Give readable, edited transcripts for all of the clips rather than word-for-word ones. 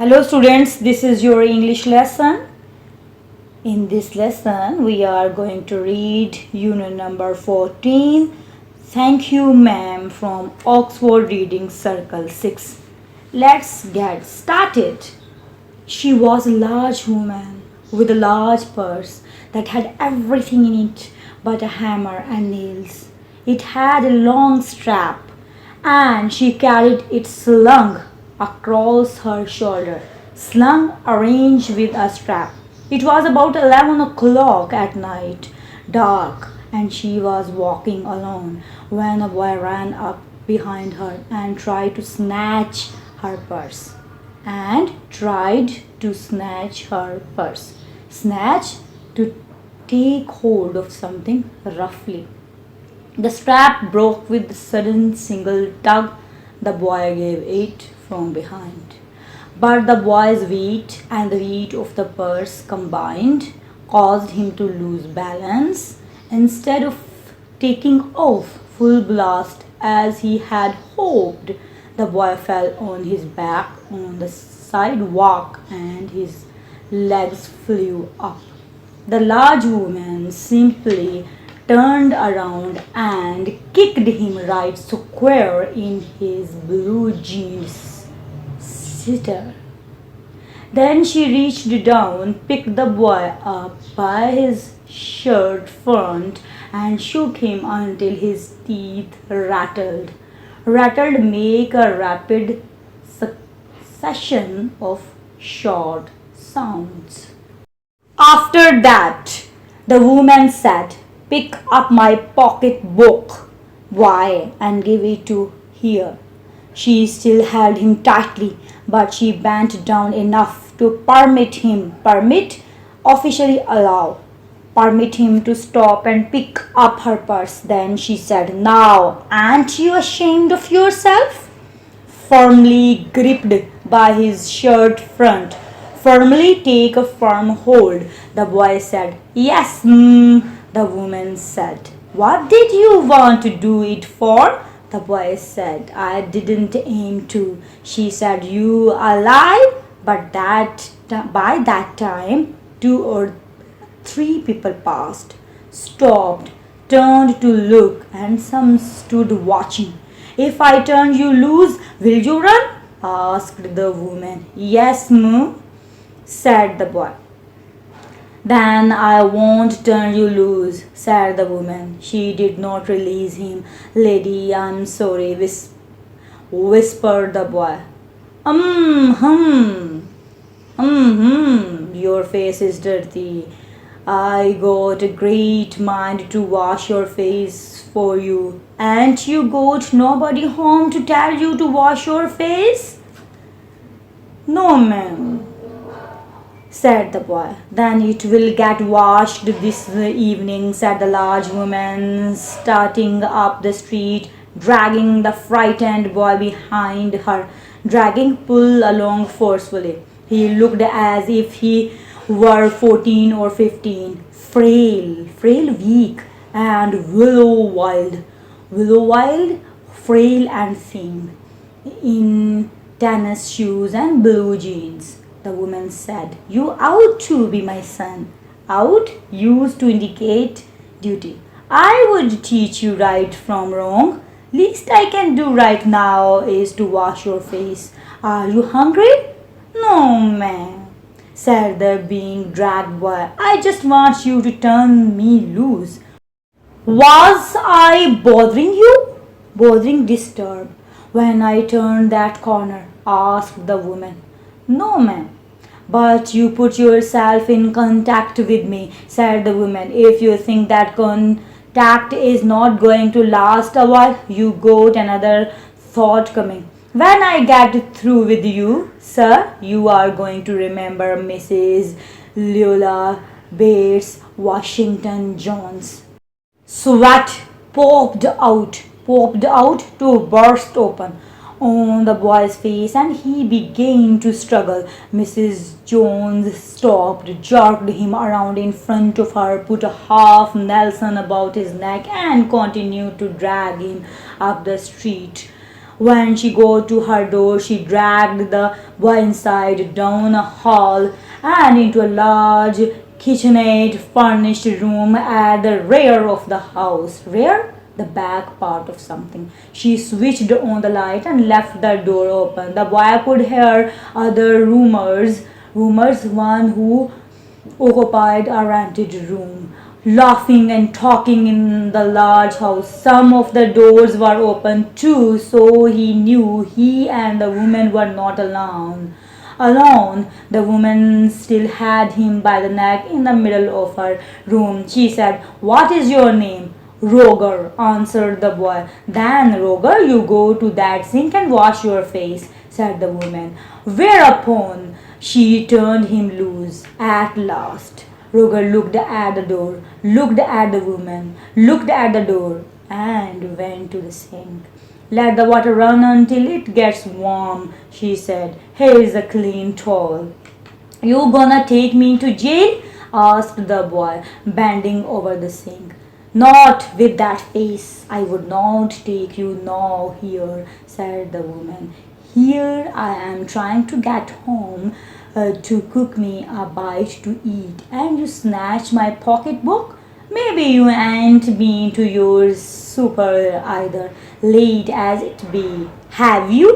Hello students, this is your English lesson. In this lesson, we are going to read unit number 14. Thank you ma'am from Oxford Reading Circle 6. Let's get started. She was a large woman with a large purse that had everything in it but a hammer and nails. It had a long strap and she carried it slung across her shoulder, slung arranged with a strap. It was about 11 o'clock at night, dark, and she was walking alone when a boy ran up behind her and tried to snatch her purse. Snatch to take hold of something roughly. The strap broke with a sudden single tug the boy gave it from behind. But the boy's weight and the weight of the purse combined caused him to lose balance. Instead of taking off full blast as he had hoped, the boy fell on his back on the sidewalk and his legs flew up. The large woman simply turned around and kicked him right square in his blue jeans sitter. Then she reached down, picked the boy up by his shirt front and shook him until his teeth rattled. Rattled make a rapid succession of short sounds. After that, the woman said, "Pick up my pocketbook, boy, and give it to here." She still held him tightly, but she bent down enough to permit him to stop and pick up her purse. Then she said, "Now, aren't you ashamed of yourself?" Firmly gripped by his shirt front. "Firmly take a firm hold," the boy said. "Yes, the woman said. "What did you want to do it for?" The boy said. "I didn't aim to." She said, "You alive?" But by that time, 2 or 3 people passed, stopped, turned to look, and some stood watching. "If I turn you loose, will you run?" asked the woman. "Yes, said the boy. "Then I won't turn you loose," said the woman. She did not release him. "Lady, I'm sorry," whispered the boy. Your face is dirty. I got a great mind to wash your face for you. Ain't you got nobody home to tell you to wash your face?" "No, ma'am," said the boy. "Then it will get washed this evening," said the large woman, starting up the street, dragging the frightened boy behind her, pull along forcefully. He looked as if he were 14 or 15, frail, weak, and willow wild, frail and thin, in tennis shoes and blue jeans. The woman said, "You ought to be my son." Out used to indicate duty. "I would teach you right from wrong. Least I can do right now is to wash your face. Are you hungry?" "No, ma'am," said the being dragged boy. "I just want you to turn me loose." "Was I bothering you?" Disturbed. "When I turned that corner?" asked the woman. "No, ma'am." "But you put yourself in contact with me," said the woman. "If you think that contact is not going to last a while, you got another thought coming. When I get through with you, sir, you are going to remember Mrs. Leola Bates Washington Jones." Sweat popped out to burst open on the boy's face and he began to struggle. Mrs. Jones stopped, jerked him around in front of her, put a half Nelson about his neck and continued to drag him up the street When she got to her door, she dragged the boy inside, down a hall, and into a large kitchenette furnished room at the rear of the house. Rear? The back part of something. She switched on the light and left the door open. The boy could hear other rumors, one who occupied a rented room, laughing and talking in the large house. Some of the doors were open too, so he knew he and the woman were not alone. Alone, the woman still had him by the neck in the middle of her room. She said, "What is your name?" "Roger," answered the boy. "Then, Roger, you go to that sink and wash your face," said the woman. Whereupon she turned him loose at last. Roger looked at the door, looked at the woman, looked at the door, and went to the sink. "Let the water run until it gets warm," she said. "Here's a clean towel." "You gonna take me to jail?" asked the boy, bending over the sink. "Not with that face. I would not take you now here," said the woman. "Here I am trying to get home to cook me a bite to eat, and you snatch my pocketbook? Maybe you ain't been to your super either, late as it be. Have you?"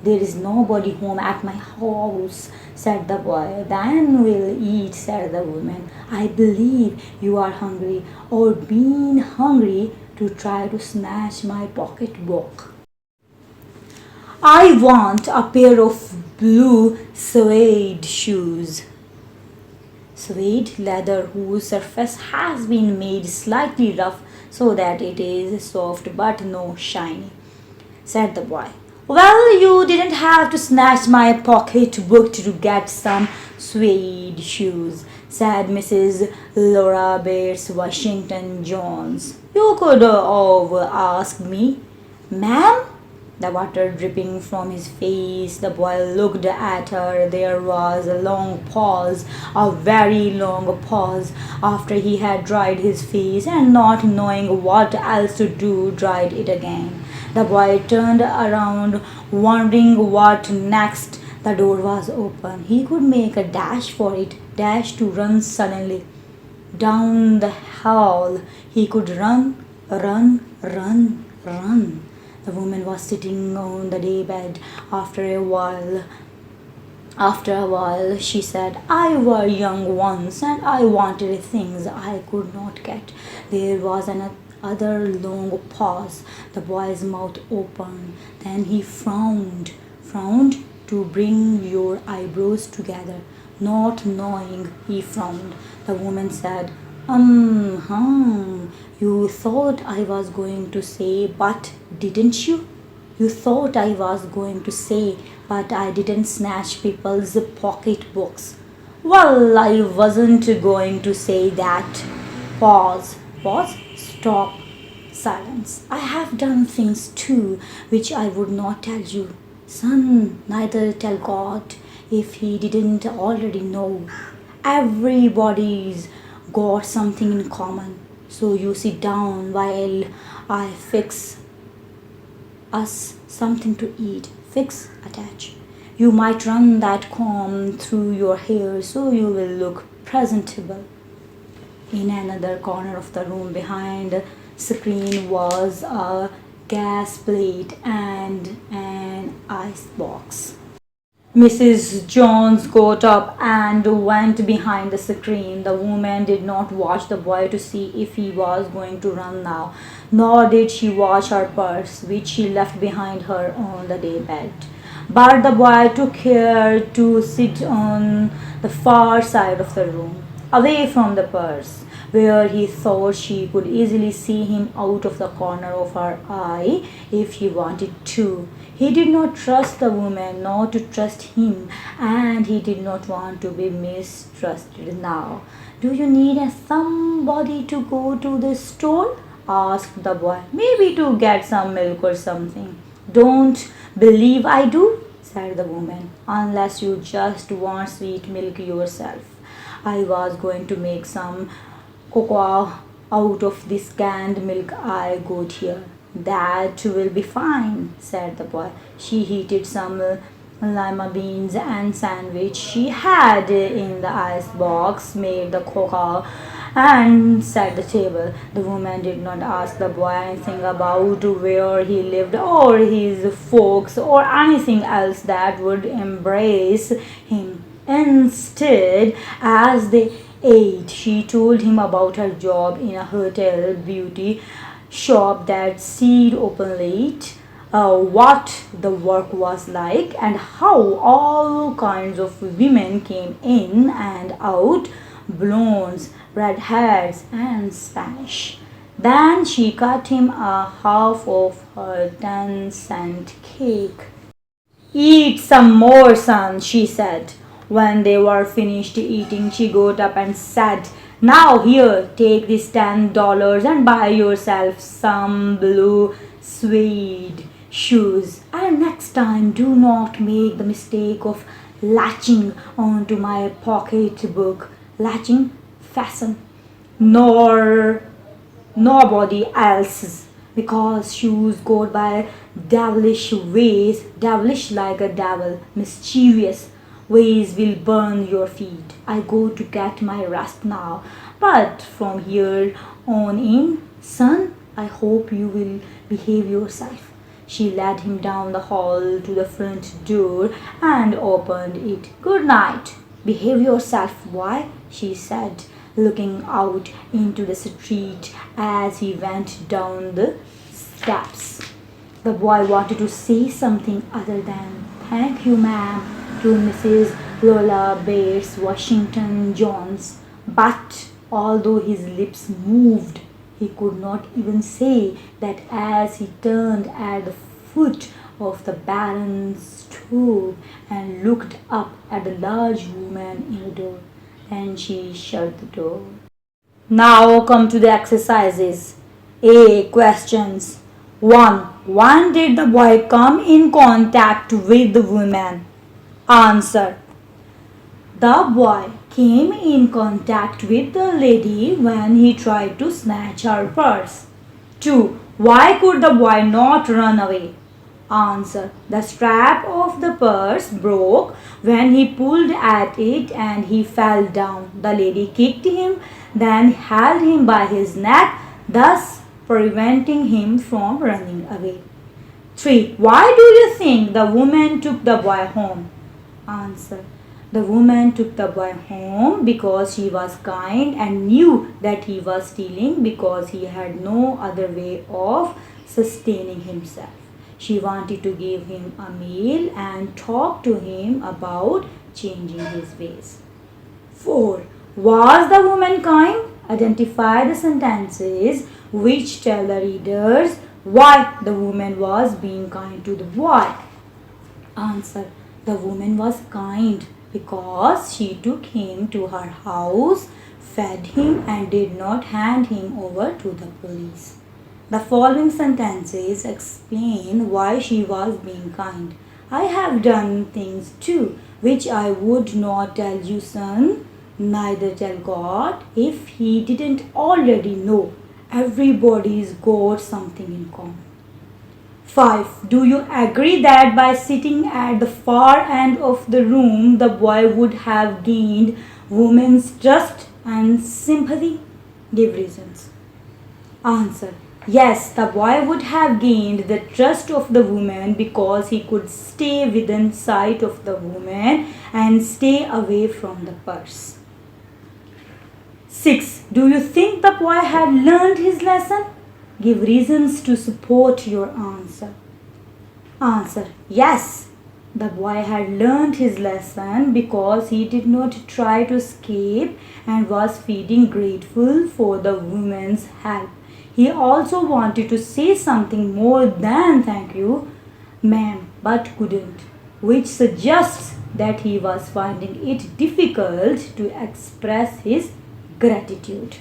"There is nobody home at my house," said the boy. "Then we'll eat," said the woman. "I believe you are hungry, or been hungry to try to snatch my pocketbook." "I want a pair of blue suede shoes." Suede leather whose surface has been made slightly rough so that it is soft but no shiny, said the boy. "Well, you didn't have to snatch my pocketbook to get some suede shoes," said Mrs. Laura Bates Washington Jones. "You could have asked me." "Ma'am?" The water dripping from his face, the boy looked at her. There was a long pause, a very long pause, after he had dried his face and, not knowing what else to do, dried it again. The boy turned around, wondering what next. The door was open. He could make a dash for it, dash to run suddenly down the hall. He could run, run, run, run. The woman was sitting on the daybed. After a while, she said, "I were young once, and I wanted things I could not get." There was another long pause. The boy's mouth opened. Then he frowned. "Frowned to bring your eyebrows together." Not knowing he frowned. The woman said, You thought I was going to say, but didn't you? You thought I was going to say, but I didn't snatch people's pocketbooks." "Well, I wasn't going to say that." Pause. Pause. Stop. Silence. "I have done things too, which I would not tell you. Son, neither tell God, if he didn't already know. Everybody's got something in common. So you sit down while I fix us something to eat. Fix, attach. You might run that comb through your hair so you will look presentable." In another corner of the room behind the screen was a gas plate and an ice box. Mrs. Jones got up and went behind the screen. The woman did not watch the boy to see if he was going to run now, nor did she watch her purse, which she left behind her on the daybed. But the boy took care to sit on the far side of the room, away from the purse, where he thought she could easily see him out of the corner of her eye if he wanted to. He did not trust the woman nor to trust him, and he did not want to be mistrusted now. "Do you need somebody to go to the store?" asked the boy. "Maybe to get some milk or something." "Don't believe I do," said the woman, "unless you just want sweet milk yourself. I was going to make some cocoa out of this canned milk I got here." That will be fine, said the boy. She heated some lima beans and sandwich she had in the ice box, made the cocoa, and set the table. The woman did not ask the boy anything about where he lived or his folks or anything else that would embrace him. Instead, as they ate, she told him about her job in a hotel beauty shop that stayed open late, what the work was like, and how all kinds of women came in and out, blondes, redheads, and Spanish. Then she cut him a half of her 10-cent cake. Eat some more, son, she said. When they were finished eating, she got up and said, now here, take this $10 and buy yourself some blue suede shoes. And next time, do not make the mistake of latching onto my pocketbook. Latching, fasten, nor nobody else's, because shoes go by devilish ways, devilish like a devil, mischievous ways will burn your feet. I go to get my rest now, but from here on in, son, I hope you will behave yourself. She led him down the hall to the front door and opened it. Good night. Behave yourself, boy, she said, looking out into the street as he went down the steps. The boy wanted to say something other than thank you, ma'am, to Mrs. Lola Bates Washington Jones, but although his lips moved, he could not even say that as he turned at the foot of the Baron's stoop and looked up at the large woman in the door. Then she shut the door. Now come to the exercises. A. Questions. 1. When did the boy come in contact with the woman? Answer. The boy came in contact with the lady when he tried to snatch her purse. 2. Why could the boy not run away? Answer. The strap of the purse broke when he pulled at it and he fell down. The lady kicked him, then held him by his neck, thus preventing him from running away. 3. Why do you think the woman took the boy home? Answer. The woman took the boy home because she was kind and knew that he was stealing because he had no other way of sustaining himself. She wanted to give him a meal and talk to him about changing his ways. 4. Was the woman kind? Identify the sentences which tell the readers why the woman was being kind to the boy. Answer. The woman was kind because she took him to her house, fed him, and did not hand him over to the police. The following sentences explain why she was being kind. I have done things too, which I would not tell you, son, neither tell God, if he didn't already know. Everybody's got something in common. 5. Do you agree that by sitting at the far end of the room, the boy would have gained woman's trust and sympathy? Give reasons. Answer. Yes, the boy would have gained the trust of the woman because he could stay within sight of the woman and stay away from the purse. 6. Do you think the boy had learned his lesson? Give reasons to support your answer. Answer. Yes, the boy had learned his lesson because he did not try to escape and was feeling grateful for the woman's help. He also wanted to say something more than thank you, ma'am, but couldn't, which suggests that he was finding it difficult to express his gratitude.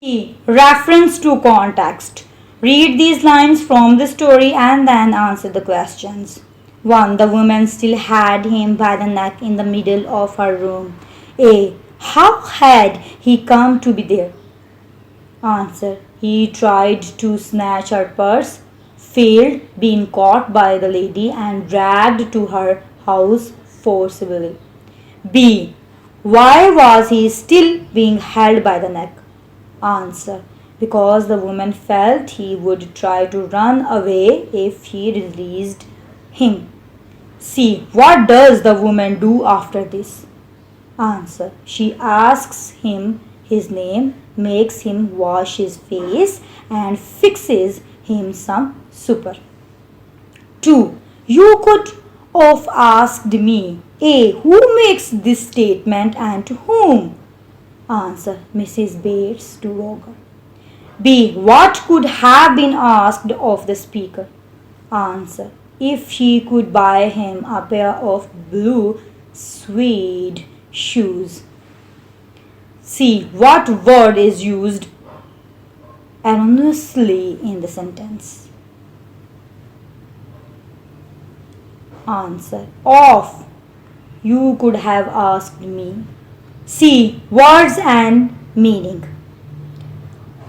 E. Reference to context. Read these lines from the story and then answer the questions. 1. The woman still had him by the neck in the middle of her room. A. How had he come to be there? Answer. He tried to snatch her purse. failed, been caught by the lady and dragged to her house forcibly. B. Why was he still being held by the neck? Answer. Because the woman felt he would try to run away if he released him. C. What does the woman do after this? Answer. She asks him his name, makes him wash his face, and fixes him some supper. 2. You could have asked me. A. Who makes this statement and to whom? Answer. Mrs. Bates to Roger. B. What could have been asked of the speaker? Answer. If she could buy him a pair of blue suede shoes. C. What word is used erroneously in the sentence? Answer. Of. You could have asked me. C. Words and meaning.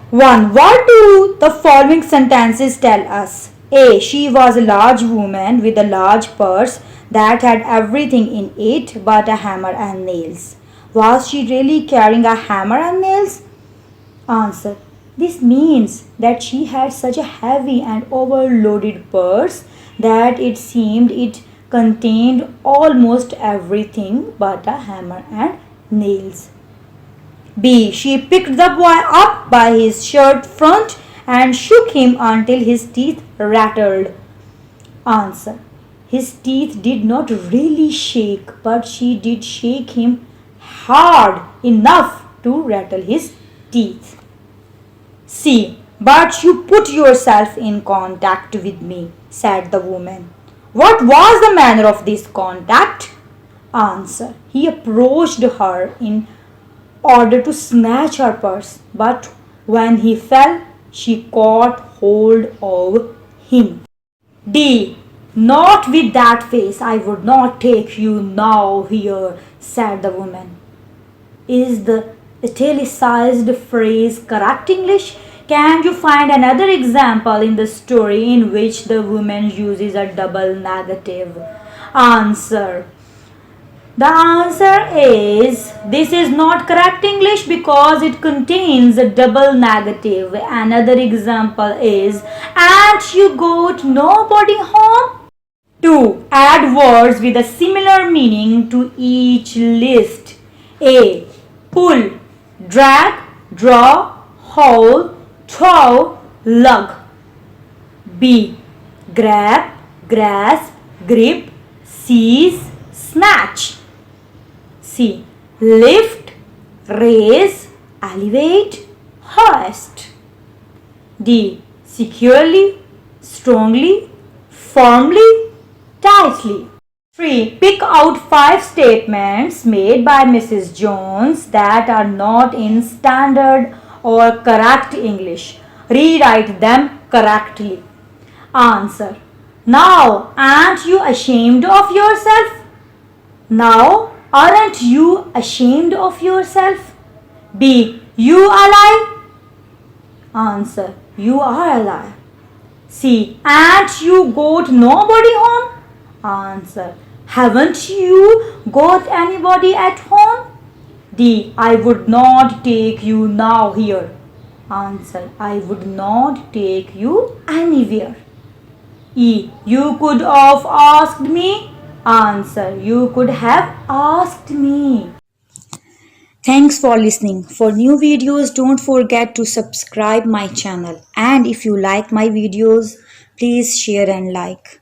1. What do the following sentences tell us? A. She was a large woman with a large purse that had everything in it but a hammer and nails. Was she really carrying a hammer and nails? Answer. This means that she had such a heavy and overloaded purse that it seemed it contained almost everything but a hammer and nails. B. She picked the boy up by his shirt front and shook him until his teeth rattled. Answer. His teeth did not really shake, but she did shake him hard enough to rattle his teeth. C. But you put yourself in contact with me, said the woman. What was the manner of this contact? Answer. He approached her in order to snatch her purse, but when he fell, she caught hold of him. D. Not with that face, I would not take you now here, said the woman. Is the italicized phrase correct English? Can you find another example in the story in which the woman uses a double negative? Answer. The answer is this is not correct English because it contains a double negative. Another example is, "Ain't you got nobody home?" 2. Add words with a similar meaning to each list. A. Pull, drag, draw, haul, tow, lug. B. Grab, grasp, grip, seize, snatch. C. Lift, raise, elevate, hoist. D. Securely, strongly, firmly, tightly. 3. Pick out 5 statements made by Mrs. Jones that are not in standard or correct English. Rewrite them correctly. Answer. Now, aren't you ashamed of yourself? Now, aren't you ashamed of yourself? B. You a lie? Answer. You are a lie. C. Ain't you got nobody home? Answer. Haven't you got anybody at home? D. I would not take you now here. Answer. I would not take you anywhere. E. You could have asked me. Answer. You could have asked me. Thanks for listening. For new videos, don't forget to subscribe my channel. And if you like my videos, please share and like.